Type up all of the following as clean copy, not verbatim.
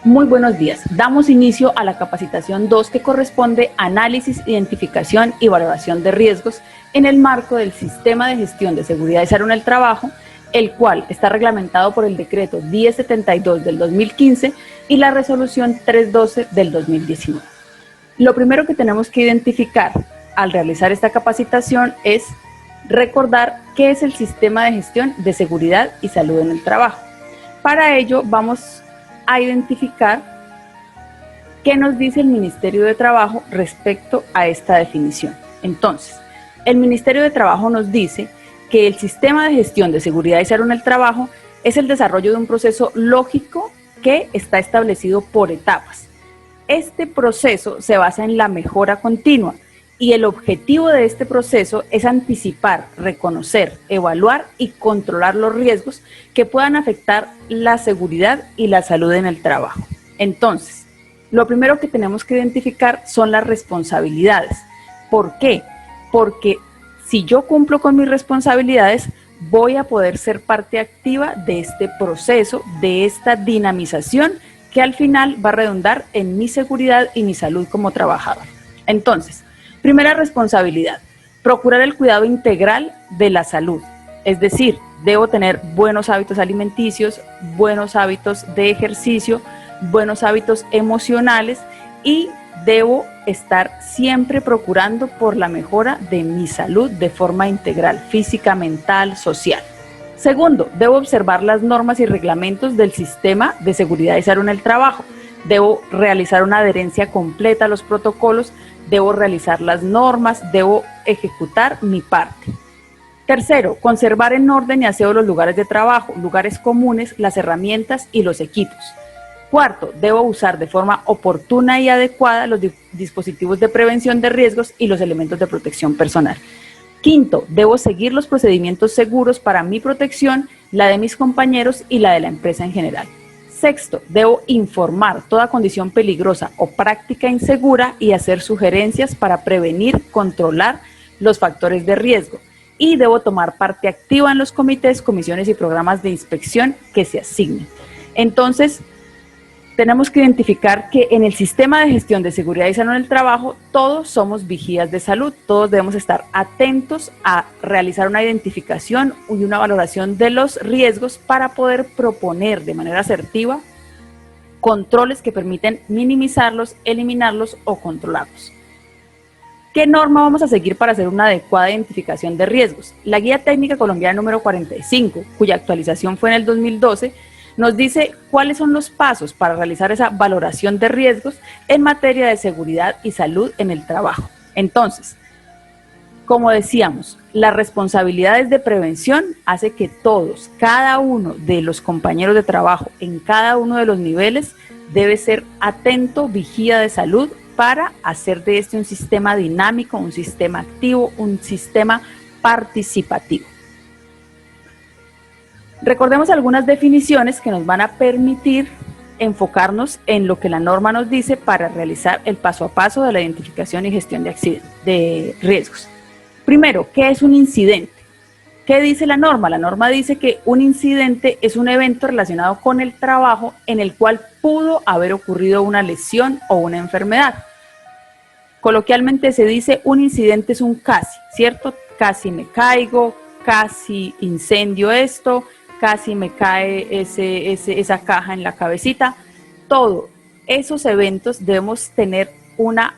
Muy buenos días. Damos inicio a la capacitación 2 que corresponde a análisis, identificación y valoración de riesgos en el marco del Sistema de Gestión de Seguridad y Salud en el Trabajo, el cual está reglamentado por el Decreto 1072 del 2015 y la Resolución 312 del 2019. Lo primero que tenemos que identificar al realizar esta capacitación es recordar qué es el Sistema de Gestión de Seguridad y Salud en el Trabajo. Para ello vamos a identificar qué nos dice el Ministerio de Trabajo respecto a esta definición. Entonces, el Ministerio de Trabajo nos dice que el Sistema de Gestión de Seguridad y Salud en el Trabajo es el desarrollo de un proceso lógico que está establecido por etapas. Este proceso se basa en la mejora continua y el objetivo de este proceso es anticipar, reconocer, evaluar y controlar los riesgos que puedan afectar la seguridad y la salud en el trabajo. Entonces, lo primero que tenemos que identificar son las responsabilidades. ¿Por qué? Porque si yo cumplo con mis responsabilidades, voy a poder ser parte activa de este proceso, de esta dinamización que al final va a redundar en mi seguridad y mi salud como trabajador. Entonces, primera responsabilidad, procurar el cuidado integral de la salud. Es decir, debo tener buenos hábitos alimenticios, buenos hábitos de ejercicio, buenos hábitos emocionales y debo estar siempre procurando por la mejora de mi salud de forma integral, física, mental, social. Segundo, debo observar las normas y reglamentos del Sistema de Seguridad y Salud en el Trabajo. Debo realizar una adherencia completa a los protocolos, debo realizar las normas, debo ejecutar mi parte. Tercero, conservar en orden y aseo los lugares de trabajo, lugares comunes, las herramientas y los equipos. Cuarto, debo usar de forma oportuna y adecuada los dispositivos de prevención de riesgos y los elementos de protección personal. Quinto, debo seguir los procedimientos seguros para mi protección, la de mis compañeros y la de la empresa en general. Sexto, debo informar toda condición peligrosa o práctica insegura y hacer sugerencias para prevenir, controlar los factores de riesgo. Y debo tomar parte activa en los comités, comisiones y programas de inspección que se asignen. Entonces, tenemos que identificar que en el Sistema de Gestión de Seguridad y Salud en el Trabajo todos somos vigías de salud, todos debemos estar atentos a realizar una identificación y una valoración de los riesgos para poder proponer de manera asertiva controles que permiten minimizarlos, eliminarlos o controlarlos. ¿Qué norma vamos a seguir para hacer una adecuada identificación de riesgos? La Guía Técnica Colombiana número 45, cuya actualización fue en el 2012, nos dice cuáles son los pasos para realizar esa valoración de riesgos en materia de seguridad y salud en el trabajo. Entonces, como decíamos, las responsabilidades de prevención hace que todos, cada uno de los compañeros de trabajo en cada uno de los niveles debe ser atento, vigía de salud para hacer de este un sistema dinámico, un sistema activo, un sistema participativo. Recordemos algunas definiciones que nos van a permitir enfocarnos en lo que la norma nos dice para realizar el paso a paso de la identificación y gestión de riesgos. Primero, ¿qué es un incidente? ¿Qué dice la norma? La norma dice que un incidente es un evento relacionado con el trabajo en el cual pudo haber ocurrido una lesión o una enfermedad. Coloquialmente se dice un incidente es un casi, ¿cierto? Casi me caigo, casi incendio esto, casi me cae esa caja en la cabecita. Todos esos eventos debemos tener una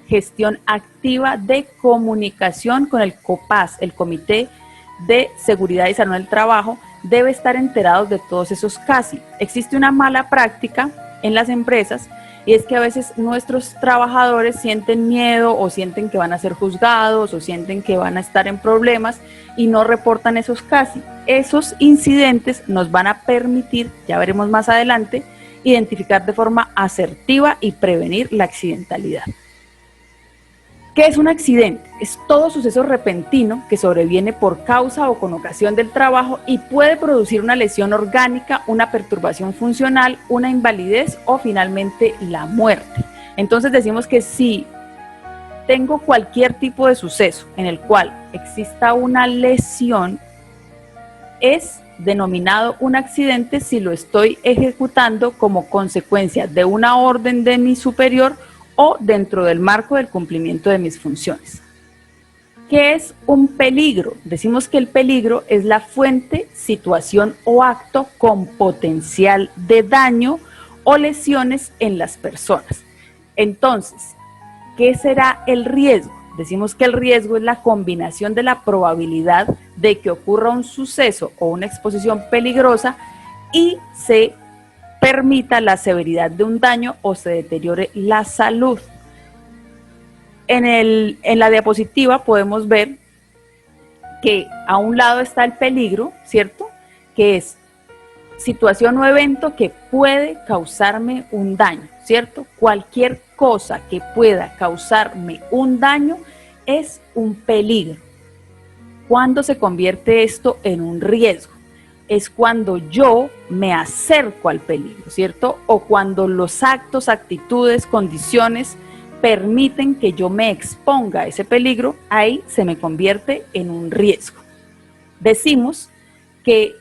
gestión activa de comunicación con el COPAS, el Comité de Seguridad y Salud del Trabajo, debe estar enterados de todos esos casi. Existe una mala práctica en las empresas y es que a veces nuestros trabajadores sienten miedo o sienten que van a ser juzgados o sienten que van a estar en problemas y no reportan esos casi. Esos incidentes nos van a permitir, ya veremos más adelante, identificar de forma asertiva y prevenir la accidentalidad. ¿Qué es un accidente? Es todo suceso repentino que sobreviene por causa o con ocasión del trabajo y puede producir una lesión orgánica, una perturbación funcional, una invalidez o finalmente la muerte. Entonces decimos que si tengo cualquier tipo de suceso en el cual exista una lesión, es denominado un accidente si lo estoy ejecutando como consecuencia de una orden de mi superior o dentro del marco del cumplimiento de mis funciones. ¿Qué es un peligro? Decimos que el peligro es la fuente, situación o acto con potencial de daño o lesiones en las personas. Entonces, ¿qué será el riesgo? Decimos que el riesgo es la combinación de la probabilidad de que ocurra un suceso o una exposición peligrosa y se permita la severidad de un daño o se deteriore la salud. En la diapositiva podemos ver que a un lado está el peligro, ¿cierto? Que es situación o evento que puede causarme un daño, ¿cierto? Cualquier cosa que pueda causarme un daño es un peligro. ¿Cuándo se convierte esto en un riesgo? Es cuando yo me acerco al peligro, ¿cierto? O cuando los actos, actitudes, condiciones permiten que yo me exponga a ese peligro, ahí se me convierte en un riesgo. Decimos que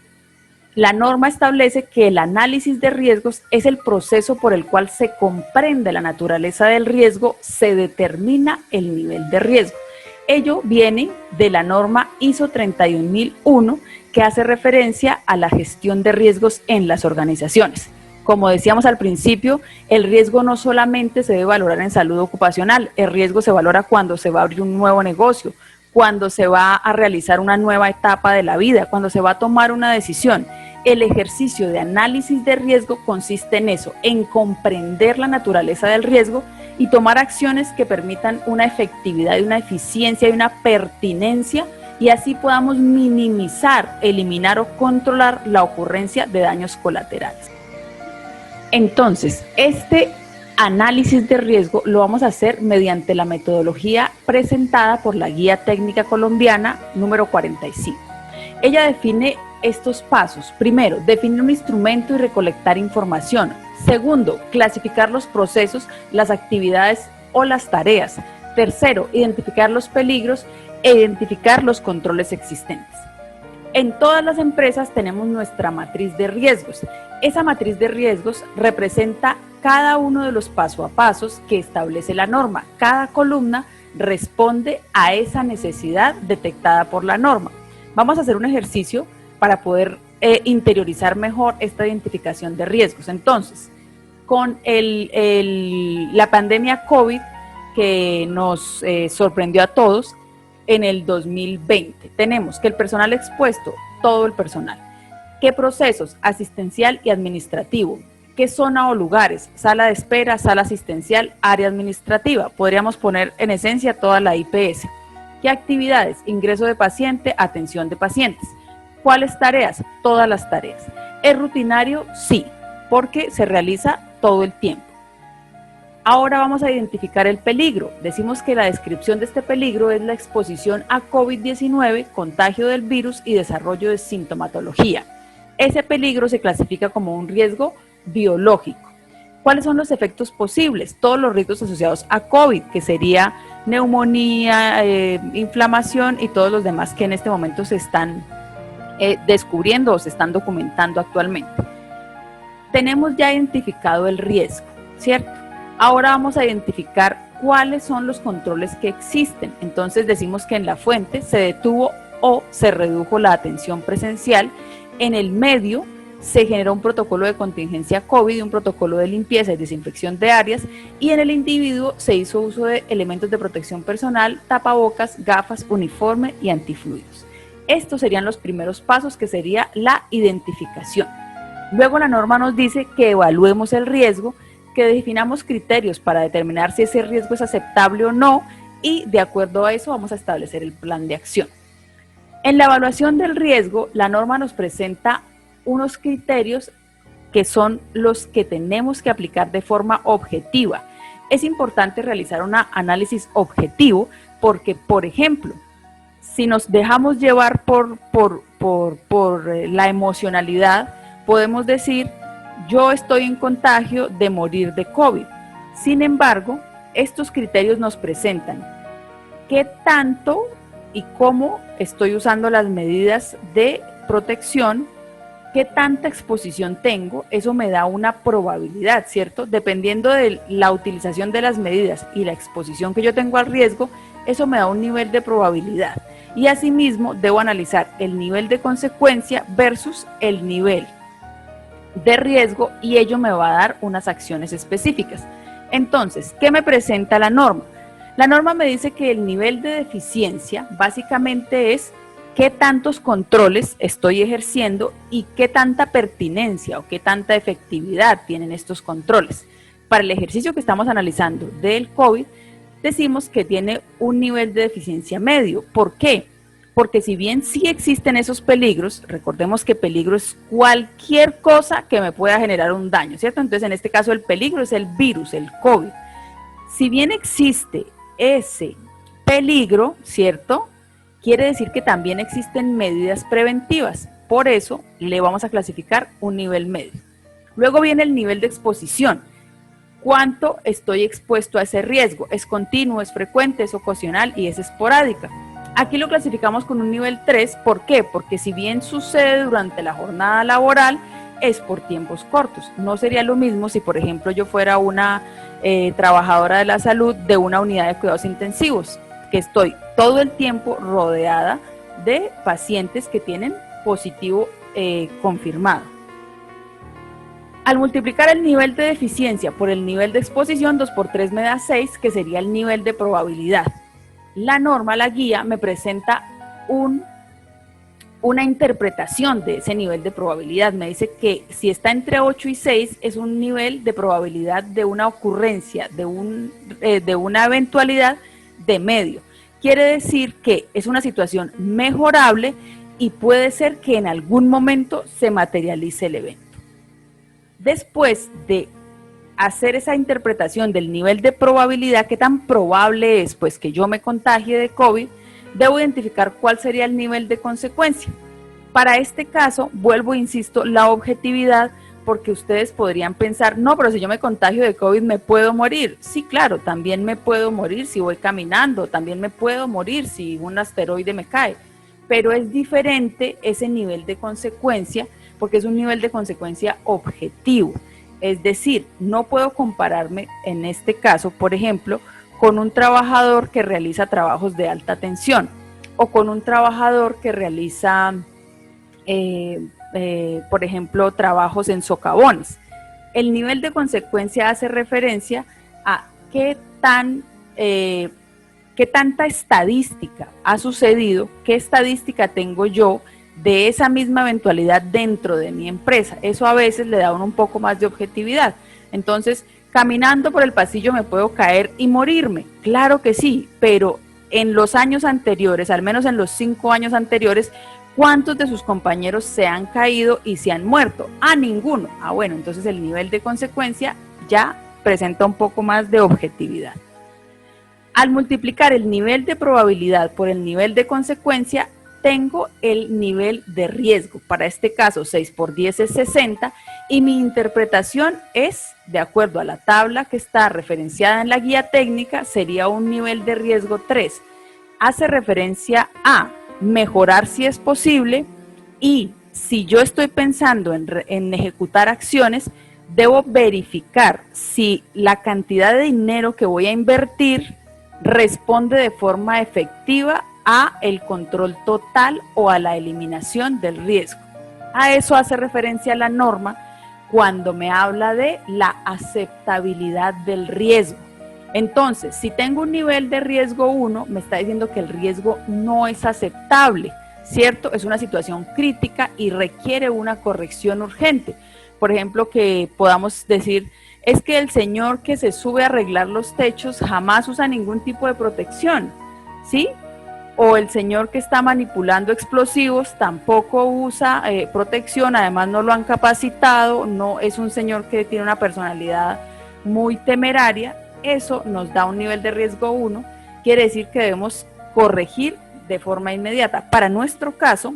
la norma establece que el análisis de riesgos es el proceso por el cual se comprende la naturaleza del riesgo, se determina el nivel de riesgo. Ello viene de la norma ISO 31001, que hace referencia a la gestión de riesgos en las organizaciones. Como decíamos al principio, el riesgo no solamente se debe valorar en salud ocupacional, el riesgo se valora cuando se va a abrir un nuevo negocio, cuando se va a realizar una nueva etapa de la vida, cuando se va a tomar una decisión. El ejercicio de análisis de riesgo consiste en eso, en comprender la naturaleza del riesgo y tomar acciones que permitan una efectividad y una eficiencia y una pertinencia, y así podamos minimizar, eliminar o controlar la ocurrencia de daños colaterales. Entonces, este análisis de riesgo lo vamos a hacer mediante la metodología presentada por la Guía Técnica Colombiana número 45. Ella define estos pasos. Primero, definir un instrumento y recolectar información. Segundo, clasificar los procesos, las actividades o las tareas. Tercero, identificar los peligros e identificar los controles existentes. En todas las empresas tenemos nuestra matriz de riesgos. Esa matriz de riesgos representa cada uno de los paso a pasos que establece la norma. Cada columna responde a esa necesidad detectada por la norma. Vamos a hacer un ejercicio para poder interiorizar mejor esta identificación de riesgos. Entonces, con la pandemia COVID que nos sorprendió a todos en el 2020, tenemos que el personal expuesto, todo el personal. ¿Qué procesos? Asistencial y administrativo. ¿Qué zona o lugares? Sala de espera, sala asistencial, área administrativa. Podríamos poner en esencia toda la IPS. ¿Qué actividades? Ingreso de paciente, atención de pacientes. ¿Cuáles tareas? Todas las tareas. ¿Es rutinario? Sí, porque se realiza todo el tiempo. Ahora vamos a identificar el peligro. Decimos que la descripción de este peligro es la exposición a COVID-19, contagio del virus y desarrollo de sintomatología. Ese peligro se clasifica como un riesgo biológico. ¿Cuáles son los efectos posibles? Todos los riesgos asociados a COVID, que sería neumonía, inflamación y todos los demás que en este momento se están descubriendo o se están documentando actualmente. Tenemos ya identificado el riesgo, ¿cierto? Ahora vamos a identificar cuáles son los controles que existen. Entonces decimos que en la fuente se detuvo o se redujo la atención presencial. En el medio se generó un protocolo de contingencia COVID, un protocolo de limpieza y desinfección de áreas, y en el individuo se hizo uso de elementos de protección personal, tapabocas, gafas, uniforme y antifluidos. Estos serían los primeros pasos, que sería la identificación. Luego la norma nos dice que evaluemos el riesgo, que definamos criterios para determinar si ese riesgo es aceptable o no, y de acuerdo a eso vamos a establecer el plan de acción. En la evaluación del riesgo, la norma nos presenta unos criterios que son los que tenemos que aplicar de forma objetiva. Es importante realizar un análisis objetivo porque, por ejemplo, si nos dejamos llevar por la emocionalidad, podemos decir: yo estoy en contagio de morir de COVID. Sin embargo, estos criterios nos presentan qué tanto y cómo estoy usando las medidas de protección qué tanta exposición tengo, eso me da una probabilidad, ¿cierto? Dependiendo de la utilización de las medidas y la exposición que yo tengo al riesgo, eso me da un nivel de probabilidad. Y asimismo, debo analizar el nivel de consecuencia versus el nivel de riesgo y ello me va a dar unas acciones específicas. Entonces, ¿qué me presenta la norma? La norma me dice que el nivel de deficiencia básicamente es qué tantos controles estoy ejerciendo y qué tanta pertinencia o qué tanta efectividad tienen estos controles. Para el ejercicio que estamos analizando del COVID, decimos que tiene un nivel de deficiencia medio. ¿Por qué? Porque si bien sí existen esos peligros, recordemos que peligro es cualquier cosa que me pueda generar un daño, ¿cierto? Entonces, en este caso, el peligro es el virus, el COVID. Si bien existe ese peligro, ¿cierto? Quiere decir que también existen medidas preventivas. Por eso, le vamos a clasificar un nivel medio. Luego viene el nivel de exposición. ¿Cuánto estoy expuesto a ese riesgo? ¿Es continuo, es frecuente, es ocasional y es esporádica? Aquí lo clasificamos con un nivel 3, ¿por qué? Porque si bien sucede durante la jornada laboral, es por tiempos cortos. No sería lo mismo si, por ejemplo, yo fuera una trabajadora de la salud de una unidad de cuidados intensivos, que estoy todo el tiempo rodeada de pacientes que tienen positivo confirmado. Al multiplicar el nivel de deficiencia por el nivel de exposición, 2 por 3 me da 6, que sería el nivel de probabilidad. La norma, la guía, me presenta una interpretación de ese nivel de probabilidad. Me dice que si está entre 8 y 6 es un nivel de probabilidad de una ocurrencia, de una eventualidad de medio. Quiere decir que es una situación mejorable y puede ser que en algún momento se materialice el evento. Después de hacer esa interpretación del nivel de probabilidad, qué tan probable es pues que yo me contagie de COVID, debo identificar cuál sería el nivel de consecuencia. Para este caso, vuelvo e insisto, la objetividad, porque ustedes podrían pensar, no, pero si yo me contagio de COVID me puedo morir. Sí, claro, también me puedo morir si voy caminando, también me puedo morir si un asteroide me cae, pero es diferente ese nivel de consecuencia porque es un nivel de consecuencia objetivo. Es decir, no puedo compararme en este caso, por ejemplo, con un trabajador que realiza trabajos de alta tensión o con un trabajador que realiza, por ejemplo, trabajos en socavones. El nivel de consecuencia hace referencia a qué tanta estadística ha sucedido, qué estadística tengo yo de esa misma eventualidad dentro de mi empresa. Eso a veces le da a uno un poco más de objetividad. Entonces, caminando por el pasillo me puedo caer y morirme. Claro que sí, pero en los años anteriores, al menos en los 5 años anteriores, ¿cuántos de sus compañeros se han caído y se han muerto? A ninguno. Bueno, entonces el nivel de consecuencia ya presenta un poco más de objetividad. Al multiplicar el nivel de probabilidad por el nivel de consecuencia, tengo el nivel de riesgo. Para este caso, 6 por 10 es 60 y mi interpretación es, de acuerdo a la tabla que está referenciada en la guía técnica, sería un nivel de riesgo 3. Hace referencia a mejorar si es posible y si yo estoy pensando en ejecutar acciones, debo verificar si la cantidad de dinero que voy a invertir responde de forma efectiva a el control total o a la eliminación del riesgo. A eso hace referencia la norma cuando me habla de la aceptabilidad del riesgo. Entonces, si tengo un nivel de riesgo 1, me está diciendo que el riesgo no es aceptable, ¿cierto? Es una situación crítica y requiere una corrección urgente. Por ejemplo, que podamos decir, es que el señor que se sube a arreglar los techos jamás usa ningún tipo de protección, ¿sí? O el señor que está manipulando explosivos tampoco usa protección, además no lo han capacitado, no es un señor que tiene una personalidad muy temeraria. Eso nos da un nivel de riesgo 1, quiere decir que debemos corregir de forma inmediata. Para nuestro caso,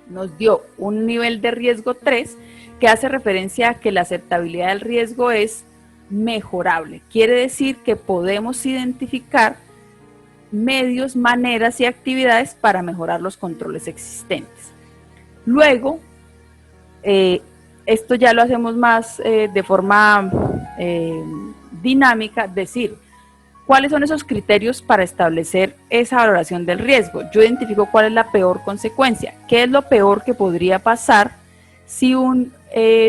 nos dio un nivel de riesgo 3, que hace referencia a que la aceptabilidad del riesgo es mejorable. Quiere decir que podemos identificar medios, maneras y actividades para mejorar los controles existentes. Luego, eh, esto ya lo hacemos más de forma dinámica, decir, ¿cuáles son esos criterios para establecer esa valoración del riesgo? Yo identifico cuál es la peor consecuencia, qué es lo peor que podría pasar si un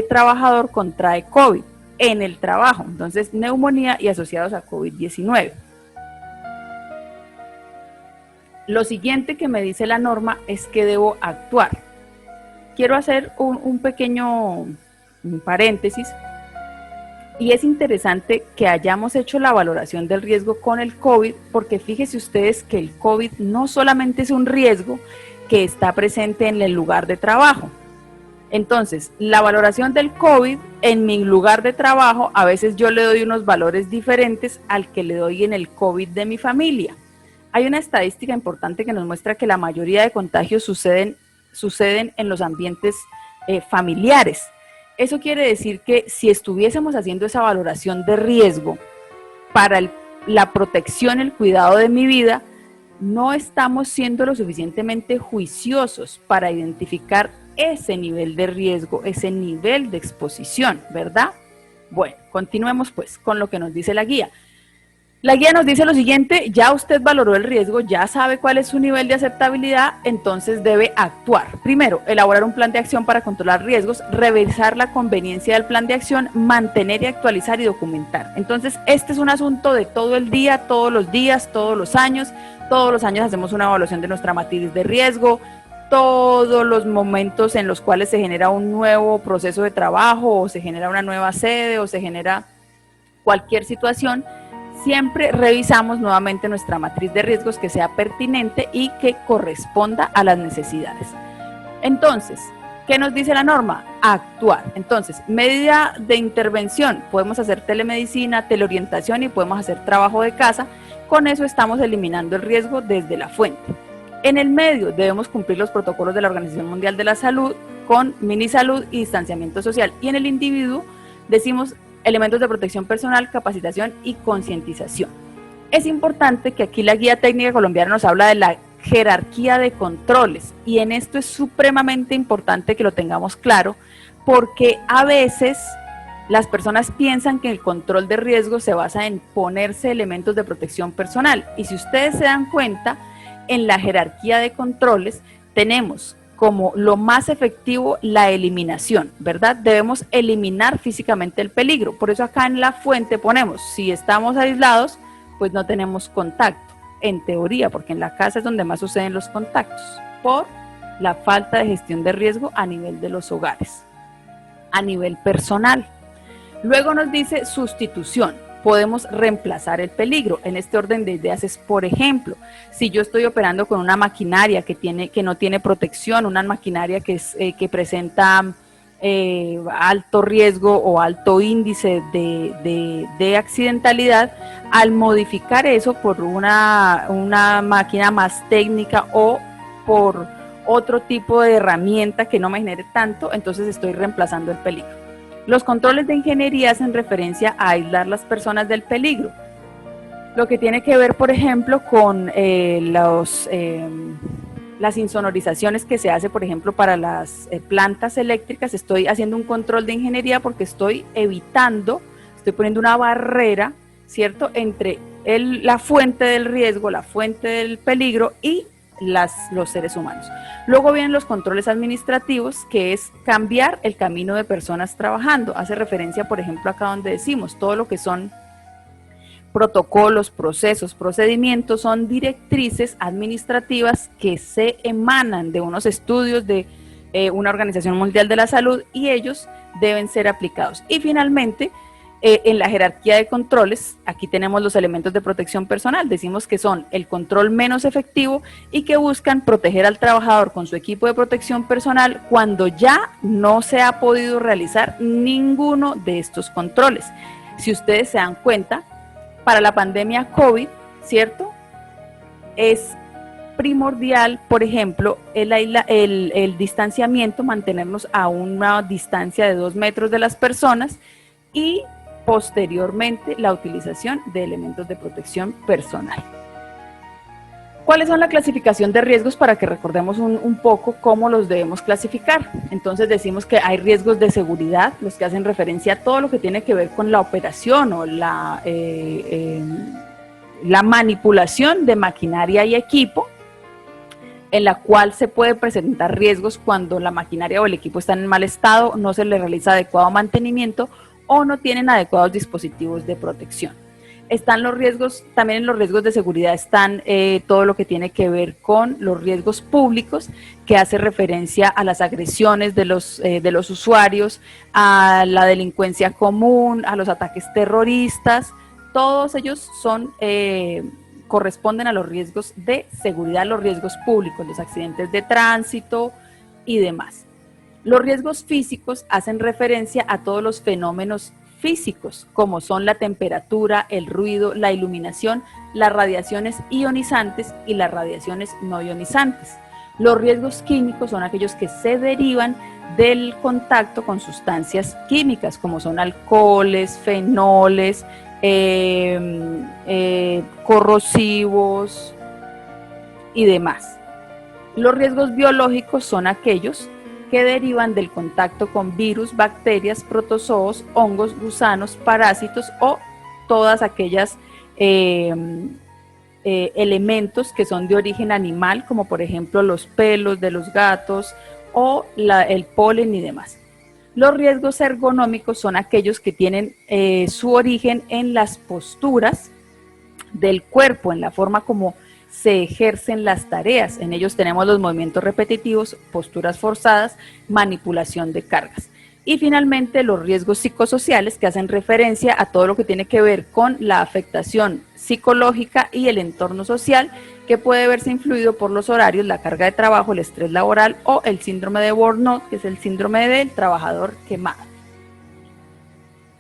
trabajador contrae COVID en el trabajo, entonces neumonía y asociados a COVID-19. Lo siguiente que me dice la norma es que debo actuar. Quiero hacer un pequeño paréntesis, y es interesante que hayamos hecho la valoración del riesgo con el COVID, porque fíjense ustedes que el COVID no solamente es un riesgo que está presente en el lugar de trabajo. Entonces, la valoración del COVID en mi lugar de trabajo, a veces yo le doy unos valores diferentes al que le doy en el COVID de mi familia. Hay una estadística importante que nos muestra que la mayoría de contagios suceden en los ambientes familiares. Eso quiere decir que si estuviésemos haciendo esa valoración de riesgo para la protección, el cuidado de mi vida, no estamos siendo lo suficientemente juiciosos para identificar ese nivel de riesgo, ese nivel de exposición, ¿verdad? Bueno, continuemos pues con lo que nos dice la guía. La guía nos dice lo siguiente: ya usted valoró el riesgo, ya sabe cuál es su nivel de aceptabilidad, entonces debe actuar. Primero, elaborar un plan de acción para controlar riesgos, revisar la conveniencia del plan de acción, mantener y actualizar y documentar. Entonces, este es un asunto de todo el día, todos los días, todos los años hacemos una evaluación de nuestra matriz de riesgo, todos los momentos en los cuales se genera un nuevo proceso de trabajo, o se genera una nueva sede, o se genera cualquier situación. Siempre revisamos nuevamente nuestra matriz de riesgos, que sea pertinente y que corresponda a las necesidades. Entonces, ¿qué nos dice la norma? Actuar. Entonces, medida de intervención, podemos hacer telemedicina, teleorientación y podemos hacer trabajo de casa. Con eso estamos eliminando el riesgo desde la fuente. En el medio debemos cumplir los protocolos de la Organización Mundial de la Salud con minisalud y distanciamiento social. Y en el individuo decimos elementos de protección personal, capacitación y concientización. Es importante que aquí la guía técnica colombiana nos habla de la jerarquía de controles, y en esto es supremamente importante que lo tengamos claro, porque a veces las personas piensan que el control de riesgo se basa en ponerse elementos de protección personal, y si ustedes se dan cuenta, en la jerarquía de controles tenemos como lo más efectivo la eliminación, ¿verdad? Debemos eliminar físicamente el peligro. Por eso acá en la fuente ponemos, si estamos aislados, pues no tenemos contacto, en teoría, porque en la casa es donde más suceden los contactos, por la falta de gestión de riesgo a nivel de los hogares, a nivel personal. Luego nos dice sustitución. Podemos reemplazar el peligro. En este orden de ideas es, por ejemplo, si yo estoy operando con una maquinaria que no tiene protección, una maquinaria que presenta alto riesgo o alto índice de accidentalidad, al modificar eso por una máquina más técnica o por otro tipo de herramienta que no me genere tanto, entonces estoy reemplazando el peligro. Los controles de ingeniería hacen referencia a aislar las personas del peligro. Lo que tiene que ver, por ejemplo, con las insonorizaciones que se hace, por ejemplo, para las plantas eléctricas. Estoy haciendo un control de ingeniería porque estoy poniendo una barrera, ¿cierto?, entre la fuente del riesgo, la fuente del peligro y los seres humanos. Luego vienen los controles administrativos, que es cambiar el camino de personas trabajando. Hace referencia, por ejemplo, acá donde decimos todo lo que son protocolos, procesos, procedimientos, son directrices administrativas que se emanan de unos estudios de una Organización Mundial de la Salud, y ellos deben ser aplicados. Y finalmente, en la jerarquía de controles, aquí tenemos los elementos de protección personal. Decimos que son el control menos efectivo y que buscan proteger al trabajador con su equipo de protección personal cuando ya no se ha podido realizar ninguno de estos controles. Si ustedes se dan cuenta, para la pandemia COVID, ¿cierto?, es primordial, por ejemplo, el distanciamiento, mantenernos a una distancia de 2 metros de las personas, y posteriormente la utilización de elementos de protección personal. ¿Cuáles son la clasificación de riesgos para que recordemos un poco cómo los debemos clasificar? Entonces decimos que hay riesgos de seguridad, los que hacen referencia a todo lo que tiene que ver con la operación o la manipulación de maquinaria y equipo, en la cual se puede presentar riesgos cuando la maquinaria o el equipo están en mal estado, no se le realiza adecuado mantenimiento o no tienen adecuados dispositivos de protección. Están los riesgos, también en los riesgos de seguridad están todo lo que tiene que ver con los riesgos públicos, que hace referencia a las agresiones de los usuarios, a la delincuencia común, a los ataques terroristas. Todos ellos corresponden a los riesgos de seguridad, los riesgos públicos, los accidentes de tránsito y demás. Los riesgos físicos hacen referencia a todos los fenómenos físicos, como son la temperatura, el ruido, la iluminación, las radiaciones ionizantes y las radiaciones no ionizantes. Los riesgos químicos son aquellos que se derivan del contacto con sustancias químicas, como son alcoholes, fenoles, corrosivos y demás. Los riesgos biológicos son aquellos que derivan del contacto con virus, bacterias, protozoos, hongos, gusanos, parásitos o todas aquellas elementos que son de origen animal, como por ejemplo los pelos de los gatos o el polen y demás. Los riesgos ergonómicos son aquellos que tienen su origen en las posturas del cuerpo, en la forma como se ejercen las tareas. En ellos tenemos los movimientos repetitivos, posturas forzadas, manipulación de cargas. Y finalmente los riesgos psicosociales, que hacen referencia a todo lo que tiene que ver con la afectación psicológica y el entorno social, que puede verse influido por los horarios, la carga de trabajo, el estrés laboral o el síndrome de burnout, que es el síndrome del trabajador quemado.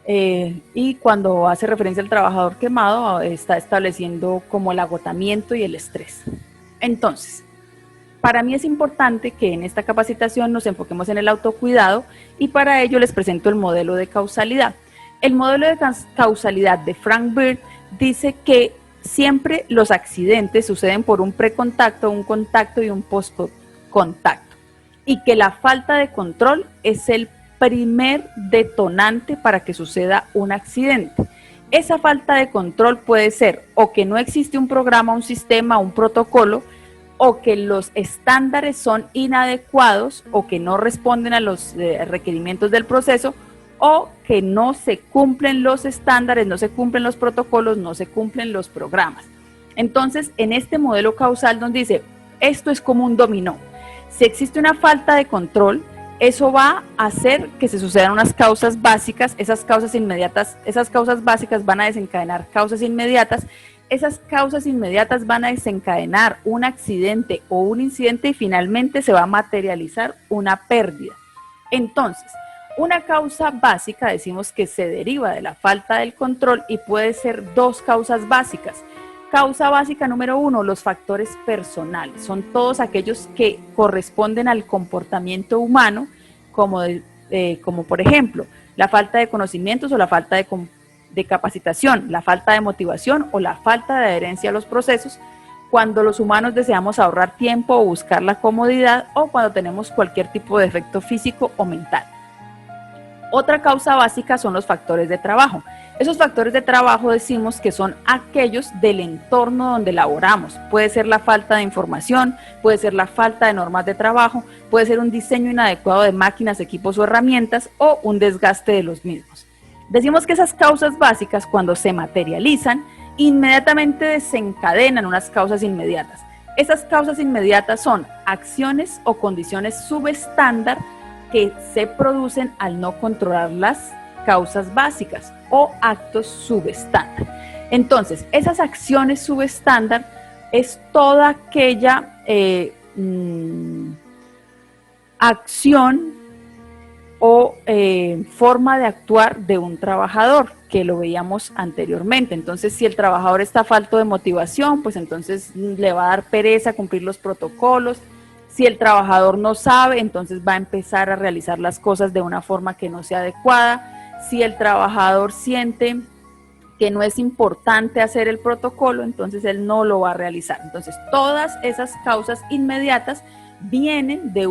Y cuando hace referencia al trabajador quemado, está estableciendo como el agotamiento y el estrés. Entonces, para mí es importante que en esta capacitación nos enfoquemos en el autocuidado y para ello les presento el modelo de causalidad. El modelo de causalidad de Frank Bird dice que siempre los accidentes suceden por un precontacto, un contacto y un postcontacto, y que la falta de control es el primer detonante para que suceda un accidente. Esa falta de control puede ser o que no existe un programa, un sistema, un protocolo, o que los estándares son inadecuados o que no responden a los requerimientos del proceso, o que no se cumplen los estándares, no se cumplen los protocolos, no se cumplen los programas. Entonces, en este modelo causal nos dice, esto es como un dominó. Si existe una falta de control, eso va a hacer que se sucedan unas causas básicas, esas causas básicas van a desencadenar causas inmediatas, esas causas inmediatas van a desencadenar un accidente o un incidente y finalmente se va a materializar una pérdida. Entonces, una causa básica decimos que se deriva de la falta del control y puede ser dos causas básicas. Causa básica número 1, los factores personales. Son todos aquellos que corresponden al comportamiento humano, como por ejemplo, la falta de conocimientos o la falta de capacitación, la falta de motivación o la falta de adherencia a los procesos, cuando los humanos deseamos ahorrar tiempo o buscar la comodidad o cuando tenemos cualquier tipo de defecto físico o mental. Otra causa básica son los factores de trabajo. Esos factores de trabajo decimos que son aquellos del entorno donde laboramos. Puede ser la falta de información, puede ser la falta de normas de trabajo, puede ser un diseño inadecuado de máquinas, equipos o herramientas o un desgaste de los mismos. Decimos que esas causas básicas, cuando se materializan, inmediatamente desencadenan unas causas inmediatas. Esas causas inmediatas son acciones o condiciones subestándar que se producen al no controlar las causas básicas o actos subestándar. Entonces, esas acciones subestándar es toda aquella acción o forma de actuar de un trabajador, que lo veíamos anteriormente. Entonces, si el trabajador está falto de motivación, pues entonces le va a dar pereza cumplir los protocolos. Si el trabajador no sabe, entonces va a empezar a realizar las cosas de una forma que no sea adecuada. Si el trabajador siente que no es importante hacer el protocolo, entonces él no lo va a realizar. Entonces, todas esas causas inmediatas vienen de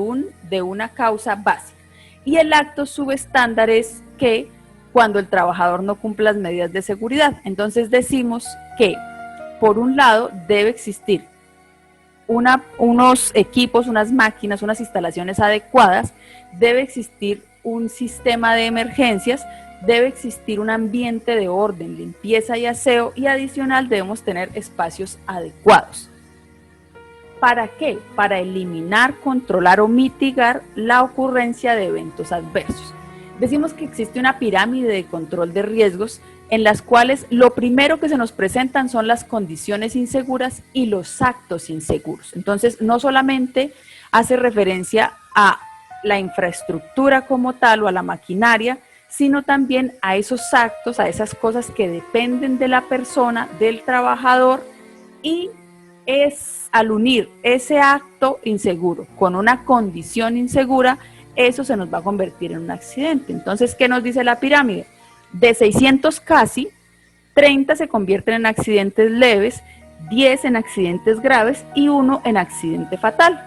una causa básica. Y el acto subestándar es que cuando el trabajador no cumple las medidas de seguridad. Entonces decimos que, por un lado, debe existir unos equipos, unas máquinas, unas instalaciones adecuadas, debe existir un sistema de emergencias, debe existir un ambiente de orden, limpieza y aseo, y adicional debemos tener espacios adecuados. ¿Para qué? Para eliminar, controlar o mitigar la ocurrencia de eventos adversos. Decimos que existe una pirámide de control de riesgos en las cuales lo primero que se nos presentan son las condiciones inseguras y los actos inseguros. Entonces, no solamente hace referencia a la infraestructura como tal o a la maquinaria, sino también a esos actos, a esas cosas que dependen de la persona, del trabajador, y es al unir ese acto inseguro con una condición insegura, eso se nos va a convertir en un accidente. Entonces, ¿qué nos dice la pirámide? De 600 casi, 30 se convierten en accidentes leves, 10 en accidentes graves y 1 en accidente fatal.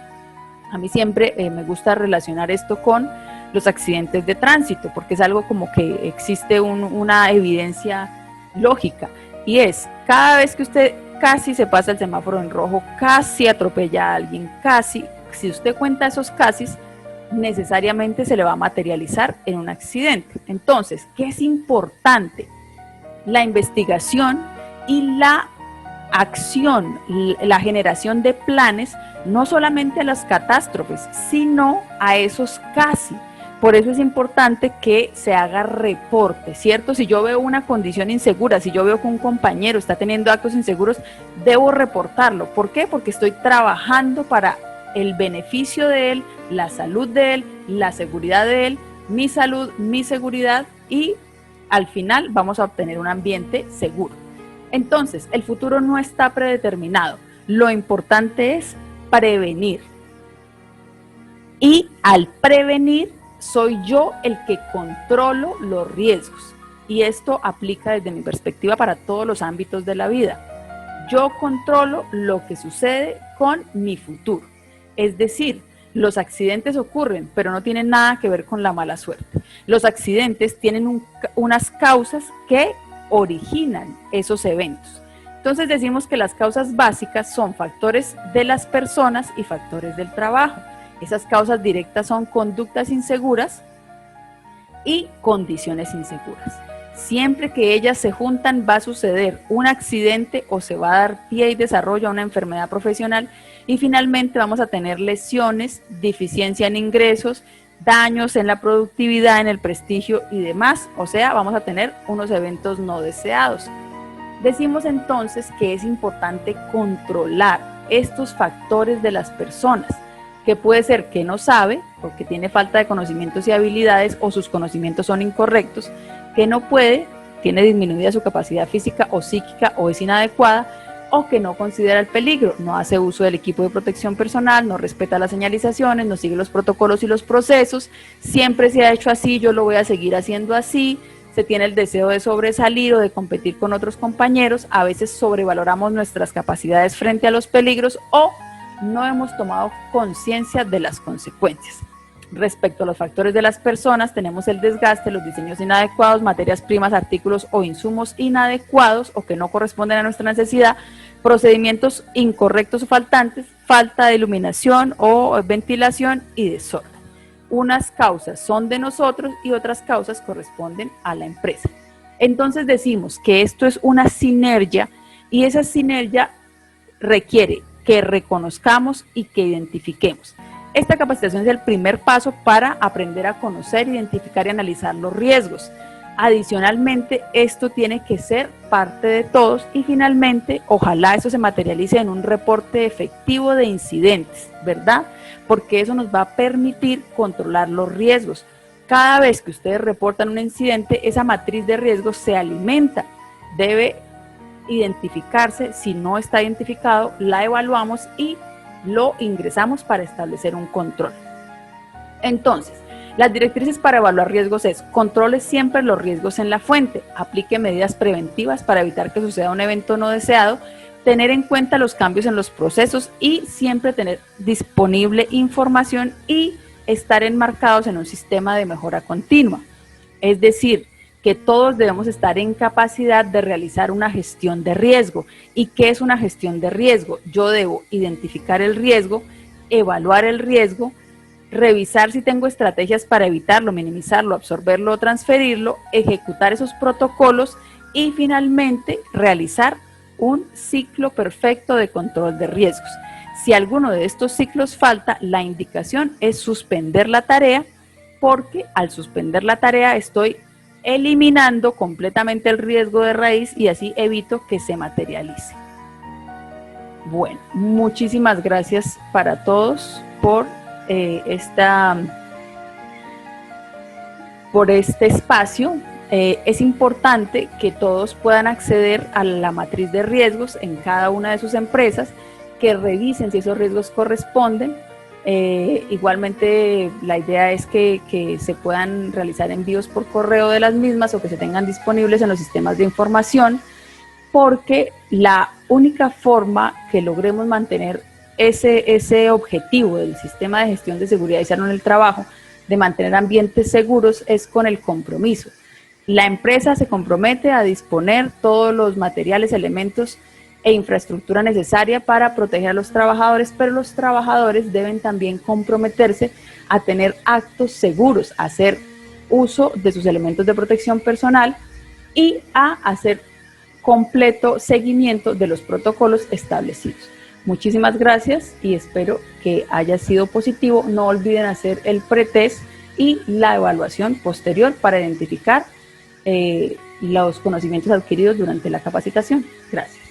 A mí siempre me gusta relacionar esto con los accidentes de tránsito, porque es algo como que existe una evidencia lógica, y es cada vez que usted casi se pasa el semáforo en rojo, casi atropella a alguien, casi, si usted cuenta esos casi, necesariamente se le va a materializar en un accidente. Entonces, ¿qué es importante? La investigación y la acción, la generación de planes, no solamente a las catástrofes, sino a esos casi. Por eso es importante que se haga reporte, ¿cierto? Si yo veo una condición insegura, si yo veo que un compañero está teniendo actos inseguros, debo reportarlo. ¿Por qué? Porque estoy trabajando para el beneficio de él, la salud de él, la seguridad de él, mi salud, mi seguridad, y al final vamos a obtener un ambiente seguro. Entonces, el futuro no está predeterminado. Lo importante es prevenir. Y al prevenir, soy yo el que controlo los riesgos. Y esto aplica desde mi perspectiva para todos los ámbitos de la vida. Yo controlo lo que sucede con mi futuro. Es decir, los accidentes ocurren, pero no tienen nada que ver con la mala suerte. Los accidentes tienen unas causas que originan esos eventos. Entonces decimos que las causas básicas son factores de las personas y factores del trabajo. Esas causas directas son conductas inseguras y condiciones inseguras. Siempre que ellas se juntan va a suceder un accidente o se va a dar pie y desarrollo a una enfermedad profesional, y finalmente vamos a tener lesiones, deficiencia en ingresos, daños en la productividad, en el prestigio y demás. O sea, vamos a tener unos eventos no deseados. Decimos entonces que es importante controlar estos factores de las personas, que puede ser que no sabe, porque tiene falta de conocimientos y habilidades, o sus conocimientos son incorrectos, que no puede, tiene disminuida su capacidad física o psíquica o es inadecuada, o que no considera el peligro, no hace uso del equipo de protección personal, no respeta las señalizaciones, no sigue los protocolos y los procesos, siempre se ha hecho así, yo lo voy a seguir haciendo así, se tiene el deseo de sobresalir o de competir con otros compañeros, a veces sobrevaloramos nuestras capacidades frente a los peligros o no hemos tomado conciencia de las consecuencias. Respecto a los factores de las personas, tenemos el desgaste, los diseños inadecuados, materias primas, artículos o insumos inadecuados o que no corresponden a nuestra necesidad, procedimientos incorrectos o faltantes, falta de iluminación o ventilación y desorden. Unas causas son de nosotros y otras causas corresponden a la empresa. Entonces decimos que esto es una sinergia, y esa sinergia requiere que reconozcamos y que identifiquemos. Esta capacitación es el primer paso para aprender a conocer, identificar y analizar los riesgos. Adicionalmente, esto tiene que ser parte de todos, y finalmente, ojalá eso se materialice en un reporte efectivo de incidentes, ¿verdad? Porque eso nos va a permitir controlar los riesgos. Cada vez que ustedes reportan un incidente, esa matriz de riesgos se alimenta, debe identificarse. Si no está identificado, la evaluamos y lo ingresamos para establecer un control. Entonces, Las directrices para evaluar riesgos es: controle siempre los riesgos en la fuente, aplique medidas preventivas para evitar que suceda un evento no deseado, tener en cuenta los cambios en los procesos y siempre tener disponible información y estar enmarcados en un sistema de mejora continua. Es decir, que todos debemos estar en capacidad de realizar una gestión de riesgo. ¿Y qué es una gestión de riesgo? Yo debo identificar el riesgo, evaluar el riesgo, revisar si tengo estrategias para evitarlo, minimizarlo, absorberlo o transferirlo, ejecutar esos protocolos y finalmente realizar un ciclo perfecto de control de riesgos. Si alguno de estos ciclos falta, la indicación es suspender la tarea, porque al suspender la tarea estoy eliminando completamente el riesgo de raíz y así evito que se materialice. Bueno, muchísimas gracias para todos por este espacio. Es importante que todos puedan acceder a la matriz de riesgos en cada una de sus empresas, que revisen si esos riesgos corresponden. Igualmente la idea es que se puedan realizar envíos por correo de las mismas o que se tengan disponibles en los sistemas de información, porque la única forma que logremos mantener ese objetivo del sistema de gestión de seguridad y salud en el trabajo, de mantener ambientes seguros, es con el compromiso. La empresa se compromete a disponer todos los materiales, elementos e infraestructura necesaria para proteger a los trabajadores, pero los trabajadores deben también comprometerse a tener actos seguros, a hacer uso de sus elementos de protección personal y a hacer completo seguimiento de los protocolos establecidos. Muchísimas gracias y espero que haya sido positivo. No olviden hacer el pretest y la evaluación posterior para identificar los conocimientos adquiridos durante la capacitación. Gracias.